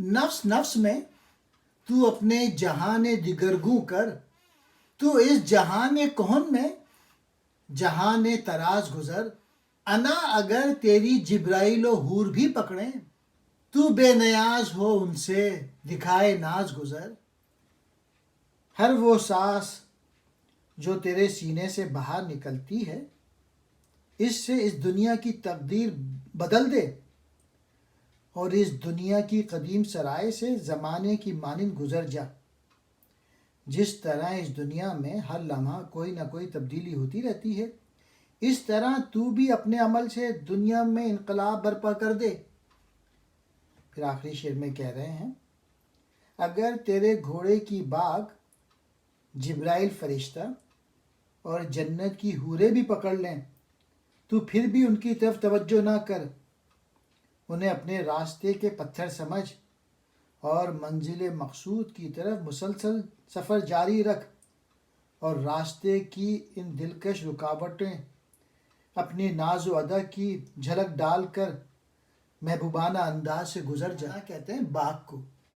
نفس نفس میں تو اپنے جہان دگرگوں کر، تو اس جہان کہن میں جہان تراز گزر، انا اگر تیری جبرائیل و حور بھی پکڑیں، تو بے نیاز ہو ان سے دکھائے ناز گزر۔ ہر وہ سانس جو تیرے سینے سے باہر نکلتی ہے، اس سے اس دنیا کی تقدیر بدل دے، اور اس دنیا کی قدیم سرائے سے زمانے کی مانند گزر جا۔ جس طرح اس دنیا میں ہر لمحہ کوئی نہ کوئی تبدیلی ہوتی رہتی ہے، اس طرح تو بھی اپنے عمل سے دنیا میں انقلاب برپا کر دے۔ پھر آخری شعر میں کہہ رہے ہیں، اگر تیرے گھوڑے کی باگ جبرائیل فرشتہ اور جنت کی حوریں بھی پکڑ لیں، تو پھر بھی ان کی طرف توجہ نہ کر، انہیں اپنے راستے کے پتھر سمجھ اور منزل مقصود کی طرف مسلسل سفر جاری رکھ، اور راستے کی ان دلکش رکاوٹیں اپنی ناز و ادا کی جھلک ڈال کر محبوبانہ انداز سے گزر جا۔ کہتے ہیں باغ کو